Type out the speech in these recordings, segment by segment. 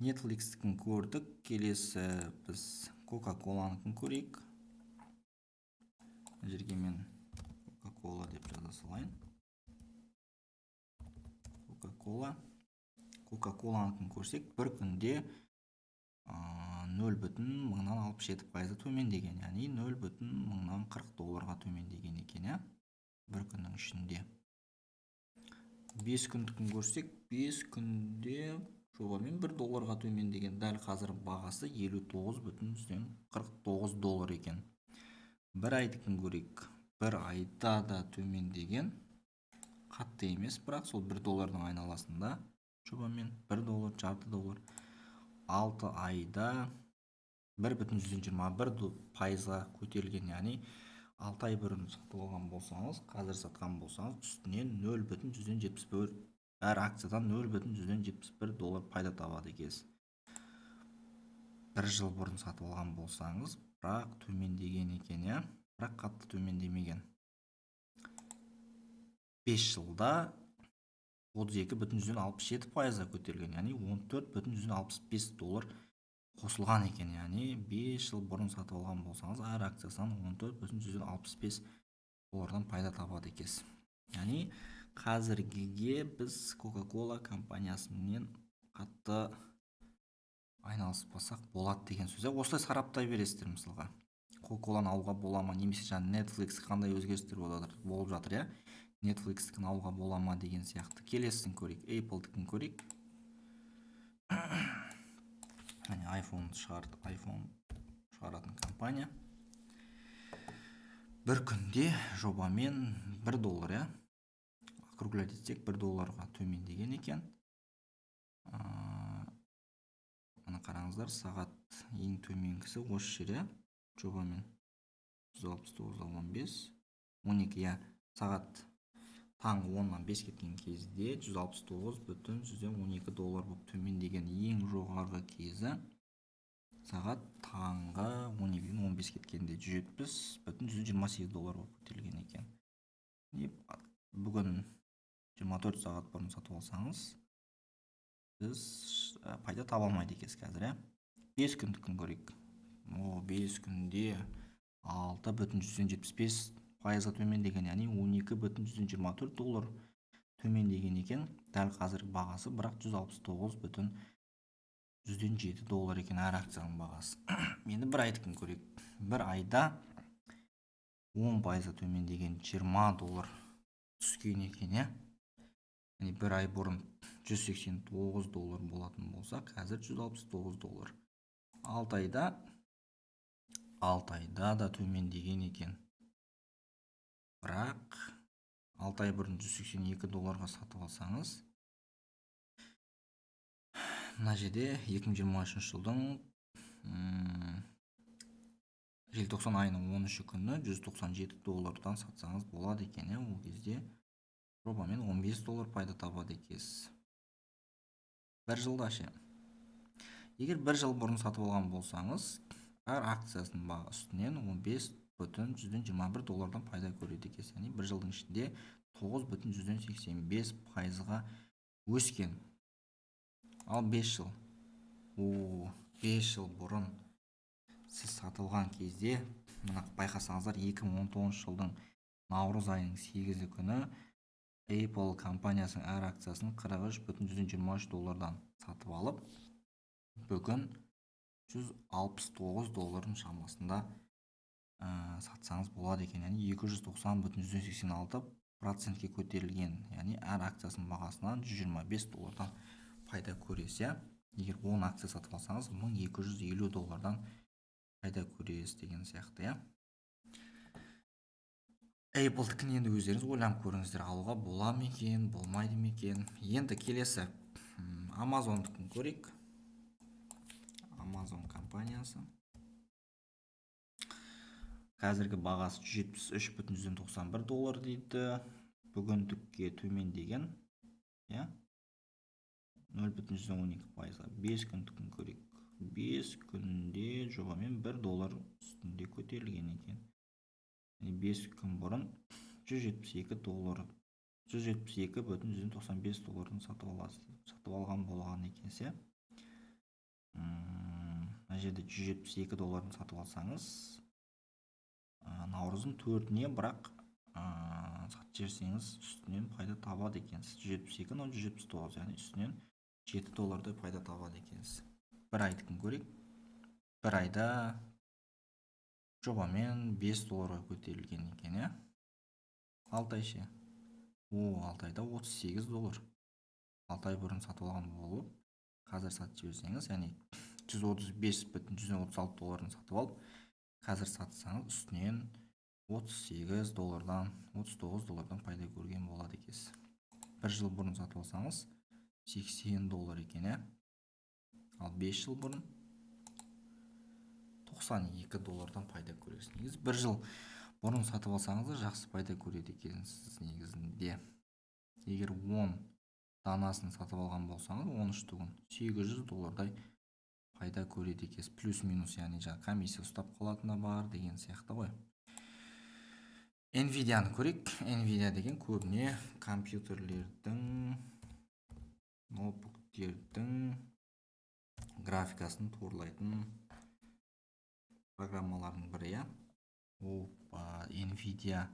Netflix'тікін көрдік. Келесі біз Coca-Cola'ныкін көрейік. Жерге мен Coca-Cola деп жаза салайын. Coca-Cola'ныкін көрсек, бір күнде 0,67% төмендеген, яғни 0,40 долларға төмендеген екен, бір күннің ішінде. 5 күндікін көрсек, 5 күнде жобамен 1 долларға төмендеген, дәл қазір бағасы 59,49 доллар екен. Бір айдыкін көрейік. Бір айда да төмендеген, қатты емес, бірақ сол 1 доллардың айналасында жобамен 1 доллар, жарты доллар. 6 айда 1,121% көтерілген, яғни 6 ай бұрын сатып алған болсаңыз, қазір сатқан болсаңыз, үстінен 0,171, әр акциядан 0,171 доллар пайда табады екенсіз. 1 жыл бұрын сатып алған болсаңыз, бірақ төмендеген екен, бірақ қатты төмендемеген. 5 жылда 32,67% көтерілген, яғни 14,65 доллар қосылған екен, яғни 5 жыл бұрын сатып алған болсаңыз, әр акциясынан 14,65 доллардан пайда табады екенсіз. Яғни қазіргіге біз Coca-Cola компаниясымен қатты айналыспасақ болады деген сөз. Осылай сараптай бересіздер мысалға. Coca-Cola'ны алуға бола ма, немесе жаңа Netflix қандай өзгерістер болып жатыр, Netflix-тікін алуға бола ма деген сияқты. Келесін көрейік. Apple-тікін көрейік. iPhone шығаратын компания. Бір күнде жобамен 1 доллар, округлять етсек 1 долларға төмендеген екен. Мына қараңыздар, сағат ең төменгісі осы жер, жобамен 169,15, 12, сағат таңғы 10-нан 5 кеткен кезде 169,12 доллар болып төмендеген. Ең жоғарғы кезі сағат таңғы 12-ден 15 кеткенде 170,128 доллар болып көтерілген екен. Бүгін 24 сағат бұрын сатып алсаңыз, біз пайда таба алмайды екенсіз қазір. 5 күндікін көрейік. 5 күнде 6,175% төмендеген, яғни 12,124 доллар төмендеген екен. Дәл қазіргі бағасы бірақ 169,7 доллар екен әр акцияның бағасы. Енді бір айдыкін көрейік. Бір айда 10% төмендеген 20 доллар түскен екен, Яғни бір ай бұрын 189 доллар болатын болса, қазір 169 доллар. 6 айда да төмендеген екен. Бірақ 6 ай бұрын 182 долларға сатып алсаңыз, мына жерде 2023 жылдың желтоқсан айының 13 күні 197 доллардан сатсаңыз болады екен, ол кезде жобамен 15 доллар пайда табады екенсіз. Бір жылда Егер 1 жыл бұрын сатып алған болсаңыз, әр акциясының бағасы үстінен 15,121 доллардан пайда көреді екенсіз. Яғни 1 жылдың ішінде 9,185%-ға өскен. Ал 5 жыл бұрын сіз сатылған кезде, мына байқасаңыздар, 2019 жылдың наурыз айының 8 күні Apple компаниясының әр акциясын 43,123 доллардан сатып алып, бүгін 169 доллардың шамасында сатсаңыз болады екен. Яғни 290,186%-ке көтерілген. Яғни әр акциясының бағасынан 125 доллардан пайда көресіз. Егер 10 акция сатып алсаңыз, 1250 доллардан пайда көресіз деген сияқты. Apple-тікін енді өздеріңіз ойланып көріңіздер, алуға бола ма екен, болмайды ма екен. Енді келесі Amazon-тікін көрейік. Amazon компаниясы. Қазіргі бағасы 173,91 доллар дейді. Бүгіндікке төмендеген, 0,112%. 5 күндікін көрейік. 5 күнде жобамен 1 доллар үстінде көтерілген екен. 5 күн бұрын 172,195 долларын сатып алған болған екенсе, мына жерде 172 долларын сатып алсаңыз, наурыздың 4-не бірақ сатып жіберсеңіз үстінен пайда табады екенсіз. 172, 179, яғни үстінен 7 доллардай пайда табады екенсіз. Бір айдікін көрейік. Бір айда жобамен 5 долларға көтерілген екен, иә? 6 ай ше. 6 айда 38 доллар. 6 ай бұрын сатып алған болып, қазір сатып жіберсеңіз, яғни 135,136 долларын сатып алып, қазір сатсаңыз үстінен 38 доллардан, 39 доллардан пайда көрген болады екенсіз. Бір жыл бұрын сатып алсаңыз 80 доллар екен, иә? Ал 5 жыл бұрын 92 доллардан пайда көресіз. Негізі бір жыл бұрын сатып алсаңыз да жақсы пайда көреді екенсіз негізінде. Егер 10 данасын сатып алған болсаңыз, 13 түгін 800 доллардай пайда көреді екенсіз. Плюс-минус, яғни комиссия ұстап қалатыны бар деген сияқты ғой. Nvidia-ны көрейік. Nvidia деген көбіне компьютерлердің, ноутбуктердің графикасын турлайтын программалардың бірі, иә? Nvidia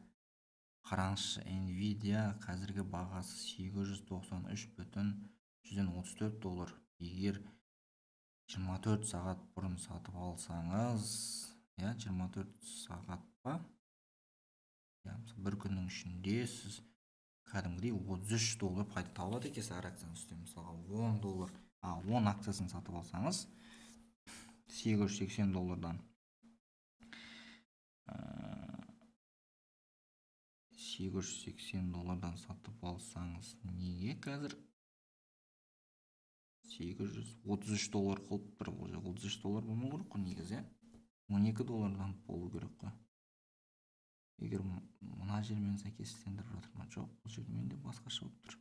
қараңызшы, Nvidia қазіргі бағасы 893,134 доллар. Егер 24 сағат бұрын сатып алсаңыз, 24 сағат па? Бір күннің ішінде сіз кәдімгідей 33 доллар пайда табылады екенсіз әр акцияның үстінен. Мысалға 10 доллар, 10 акциясын сатып алсаңыз 880 доллардан 880 доллардан сатып алсаңыз, неге қазір 833 доллар қылып бір, 33 доллар болмау керек қой негізі, 12 доллардан болу керек қой. Егер мына жермен сәйкестендіріп жатыр ма? Жоқ, бұл жермен де басқаша болып тұр.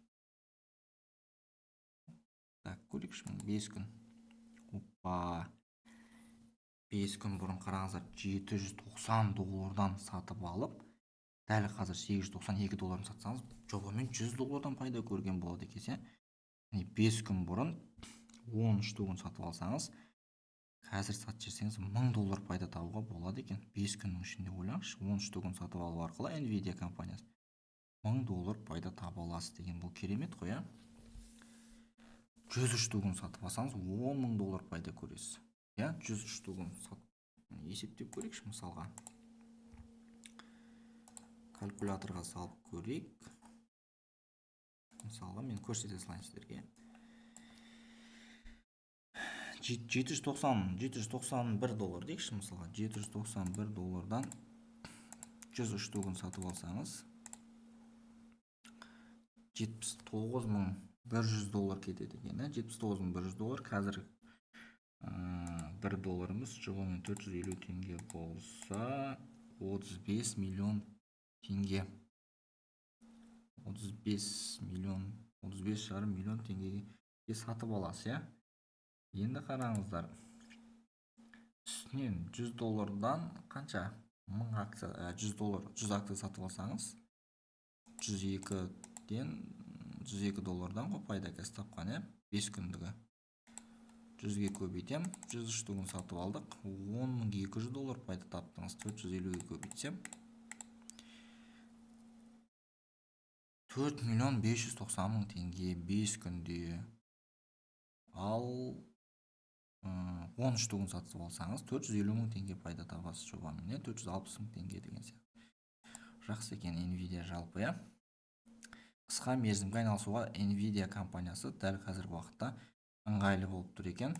Так, көрейікші, 5 күн. 5 күн бұрын қараңыздар, 790 доллардан сатып алып, дәл қазір 892 долларын сатсаңыз, жобамен 100 доллардан пайда көрген болады екенсіз. 5 күн бұрын 13 түгін сатып алсаңыз, қазір сатып жіберсеңіз 1000 доллар пайда табуға болады екен. 5 күннің ішінде ойлаңызшы, 13 түгін сатып алу арқылы Nvidia компаниясы 1000 доллар пайда таба аласыз деген, бұл керемет қой, иә? 103 түгін сатып алсаңыз 10.000 доллар пайда көресіз. 103 түгін есептеп көрейікші, мысалға. Калькуляторға салып көрейік. Мысалға мен көрсете салайын сіздерге. 791 доллар дейікші, мысалға. 791 доллардан 103 түгін сатып алсаңыз 79.100 доллар кетеді екен. 79.100 доллар. Қазір 1 долларымыз жобамен 450 теңге болса 35 миллион теңге. 35,5 миллион теңгеге сатып аласыз, иә? Енді қараңыздар, үстінен 100 доллардан қанша? 1000 акция, 100 доллар, 100 акция сатып алсаңыз, 102 доллардан ғой пайда қазір тапқан, иә? 5 күндігі. 100-ге көбейтем, 103 түгін сатып алдық, 10.200 доллар пайда таптыңыз. 450-ге көбейтсем 4.590.000 теңге 5 күнде. Ал 13 түгін сатып алсаңыз 450.000 теңге пайда табасыз жобамен, 460.000 теңге деген сияқты. Жақсы екен Nvidia жалпы, иә? Қысқа мерзімге айналысуға Nvidia компаниясы дәл қазір уақытта ыңғайлы болып тұр екен.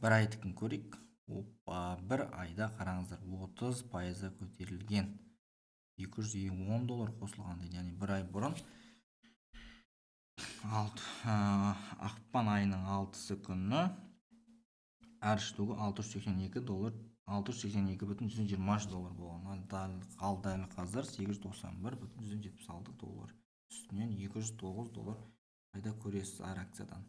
Бір айдікін көрейік. Бір айда қараңыздар 30% көтерілген. 210 доллар қосылған дейді. Яғни бір ай бұрын ақпан айының 6-сы күні әр штугы 682 доллар, 682,123 доллар болған. Ал дәл қазір 891,176 доллар. Үстінен 209 доллар пайда көресіз әр акциядан.